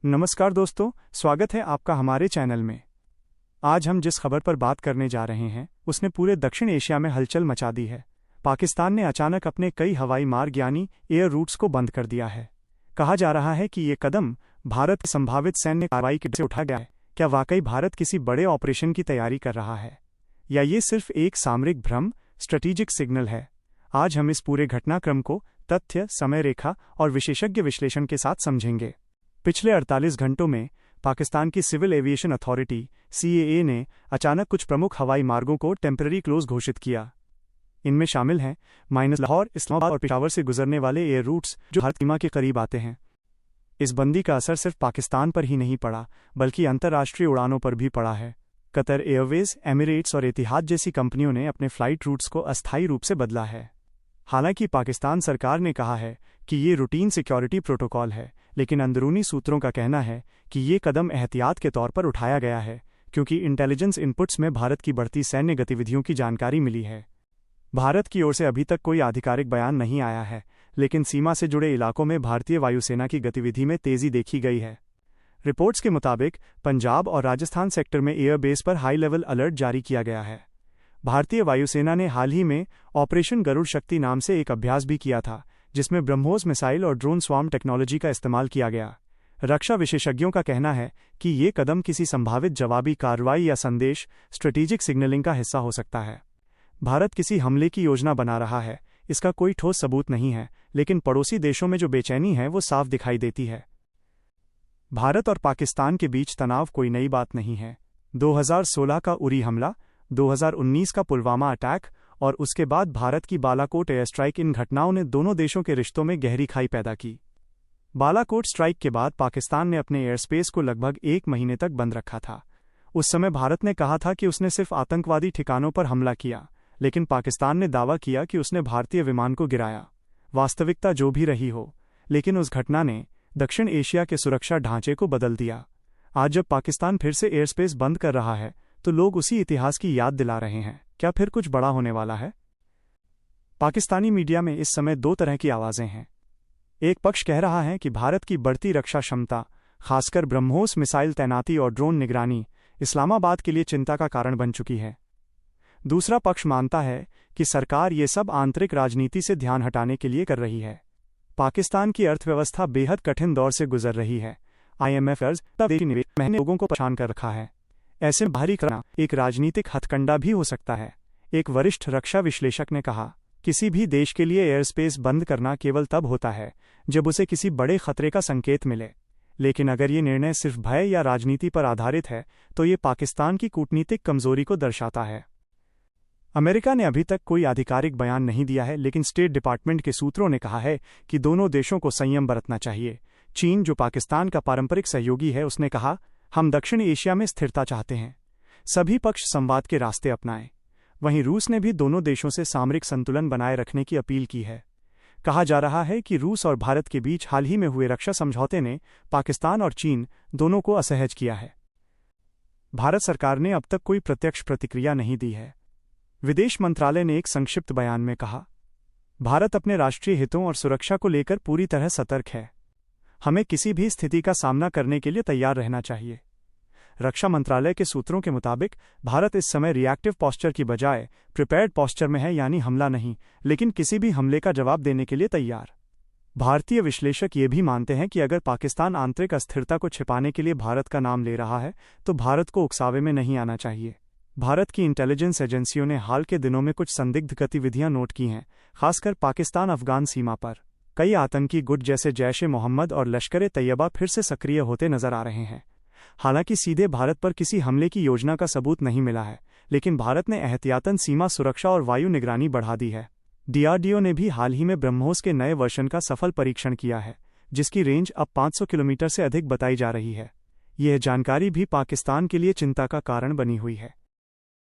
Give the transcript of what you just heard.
नमस्कार दोस्तों, स्वागत है आपका हमारे चैनल में। आज हम जिस खबर पर बात करने जा रहे हैं उसने पूरे दक्षिण एशिया में हलचल मचा दी है। पाकिस्तान ने अचानक अपने कई हवाई मार्ग यानी एयर रूट्स को बंद कर दिया है। कहा जा रहा है कि ये कदम भारत की संभावित सैन्य कार्रवाई के डर से उठा गया है। क्या वाकई भारत किसी बड़े ऑपरेशन की तैयारी कर रहा है, या ये सिर्फ एक सामरिक भ्रम, स्ट्रेटेजिक सिग्नल है? आज हम इस पूरे घटनाक्रम को तथ्य, समय रेखा और विशेषज्ञ विश्लेषण के साथ समझेंगे। पिछले 48 घंटों में पाकिस्तान की सिविल एविएशन अथॉरिटी (CAA) ने अचानक कुछ प्रमुख हवाई मार्गों को टेम्पररी क्लोज घोषित किया। इनमें शामिल हैं लाहौर, इस्लामाबाद और पेशावर से गुजरने वाले एयर रूट्स जो भारत सीमा के करीब आते हैं। इस बंदी का असर सिर्फ पाकिस्तान पर ही नहीं पड़ा, बल्कि अंतर्राष्ट्रीय उड़ानों पर भी पड़ा है। कतर एयरवेज, एमिरेट्स और एतिहाद जैसी कंपनियों ने अपने फ्लाइट रूट्स को अस्थायी रूप से बदला है। हालांकि पाकिस्तान सरकार ने कहा है कि ये रूटीन सिक्योरिटी प्रोटोकॉल है, लेकिन अंदरूनी सूत्रों का कहना है कि ये कदम एहतियात के तौर पर उठाया गया है, क्योंकि इंटेलिजेंस इनपुट्स में भारत की बढ़ती सैन्य गतिविधियों की जानकारी मिली है। भारत की ओर से अभी तक कोई आधिकारिक बयान नहीं आया है, लेकिन सीमा से जुड़े इलाकों में भारतीय वायुसेना की गतिविधि में तेजी देखी गई है। रिपोर्ट्स के मुताबिक पंजाब और राजस्थान सेक्टर में एयरबेस पर हाई लेवल अलर्ट जारी किया गया है। भारतीय वायुसेना ने हाल ही में ऑपरेशन गरुड़ शक्ति नाम से एक अभ्यास भी किया था, जिसमें ब्रह्मोस मिसाइल और ड्रोन स्वार्म टेक्नोलॉजी का इस्तेमाल किया गया। रक्षा विशेषज्ञों का कहना है कि ये कदम किसी संभावित जवाबी कार्रवाई या संदेश, स्ट्रेटेजिक सिग्नलिंग का हिस्सा हो सकता है। भारत किसी हमले की योजना बना रहा है, इसका कोई ठोस सबूत नहीं है, लेकिन पड़ोसी देशों में जो बेचैनी है वो साफ दिखाई देती है। भारत और पाकिस्तान के बीच तनाव कोई नई बात नहीं है। 2016 का उरी हमला, 2019 का पुलवामा अटैक और उसके बाद भारत की बालाकोट एयर स्ट्राइक, इन घटनाओं ने दोनों देशों के रिश्तों में गहरी खाई पैदा की। बालाकोट स्ट्राइक के बाद पाकिस्तान ने अपने एयर स्पेस को लगभग 1 महीने तक बंद रखा था। उस समय भारत ने कहा था कि उसने सिर्फ आतंकवादी ठिकानों पर हमला किया, लेकिन पाकिस्तान ने दावा किया कि उसने भारतीय विमान को गिराया। वास्तविकता जो भी रही हो, लेकिन उस घटना ने दक्षिण एशिया के सुरक्षा ढांचे को बदल दिया। आज जब पाकिस्तान फिर से एयर स्पेस बंद कर रहा है, तो लोग उसी इतिहास की याद दिला रहे हैं। क्या फिर कुछ बड़ा होने वाला है? पाकिस्तानी मीडिया में इस समय दो तरह की आवाजें हैं। एक पक्ष कह रहा है कि भारत की बढ़ती रक्षा क्षमता, खासकर ब्रह्मोस मिसाइल तैनाती और ड्रोन निगरानी, इस्लामाबाद के लिए चिंता का कारण बन चुकी है। दूसरा पक्ष मानता है कि सरकार ये सब आंतरिक राजनीति से ध्यान हटाने के लिए कर रही है। पाकिस्तान की अर्थव्यवस्था बेहद कठिन दौर से गुजर रही है। IMF महीने लोगों को परेशान कर रखा है। ऐसे में बाहरी करना एक राजनीतिक हथकंडा भी हो सकता है। एक वरिष्ठ रक्षा विश्लेषक ने कहा, किसी भी देश के लिए एयर स्पेस बंद करना केवल तब होता है जब उसे किसी बड़े खतरे का संकेत मिले। लेकिन अगर ये निर्णय सिर्फ भय या राजनीति पर आधारित है, तो ये पाकिस्तान की कूटनीतिक कमजोरी को दर्शाता है। अमेरिका ने अभी तक कोई आधिकारिक बयान नहीं दिया है, लेकिन स्टेट डिपार्टमेंट के सूत्रों ने कहा है कि दोनों देशों को संयम बरतना चाहिए। चीन, जो पाकिस्तान का पारंपरिक सहयोगी है, उसने कहा, हम दक्षिण एशिया में स्थिरता चाहते हैं। सभी पक्ष संवाद के रास्ते अपनाएं। वहीं रूस ने भी दोनों देशों से सामरिक संतुलन बनाए रखने की अपील की है। कहा जा रहा है कि रूस और भारत के बीच हाल ही में हुए रक्षा समझौते ने पाकिस्तान और चीन दोनों को असहज किया है। भारत सरकार ने अब तक कोई प्रत्यक्ष प्रतिक्रिया नहीं दी है। विदेश मंत्रालय ने एक संक्षिप्त बयान में कहा, भारत अपने राष्ट्रीय हितों और सुरक्षा को लेकर पूरी तरह सतर्क है। हमें किसी भी स्थिति का सामना करने के लिए तैयार रहना चाहिए। रक्षा मंत्रालय के सूत्रों के मुताबिक भारत इस समय रिएक्टिव पोस्चर की बजाय प्रिपेयर्ड पोस्चर में है, यानी हमला नहीं, लेकिन किसी भी हमले का जवाब देने के लिए तैयार। भारतीय विश्लेषक ये भी मानते हैं कि अगर पाकिस्तान आंतरिक अस्थिरता को छिपाने के लिए भारत का नाम ले रहा है, तो भारत को उकसावे में नहीं आना चाहिए। भारत की इंटेलिजेंस एजेंसियों ने हाल के दिनों में कुछ संदिग्ध गतिविधियां नोट की हैं, खासकर पाकिस्तान अफगान सीमा पर। कई आतंकी गुट जैसे जैश-ए-मोहम्मद और लश्कर-ए-तैयबा फिर से सक्रिय होते नजर आ रहे हैं। हालांकि सीधे भारत पर किसी हमले की योजना का सबूत नहीं मिला है, लेकिन भारत ने एहतियातन सीमा सुरक्षा और वायु निगरानी बढ़ा दी है। DRDO ने भी हाल ही में ब्रह्मोस के नए वर्जन का सफल परीक्षण किया है, जिसकी रेंज अब 500 किलोमीटर से अधिक बताई जा रही है। यह जानकारी भी पाकिस्तान के लिए चिंता का कारण बनी हुई है।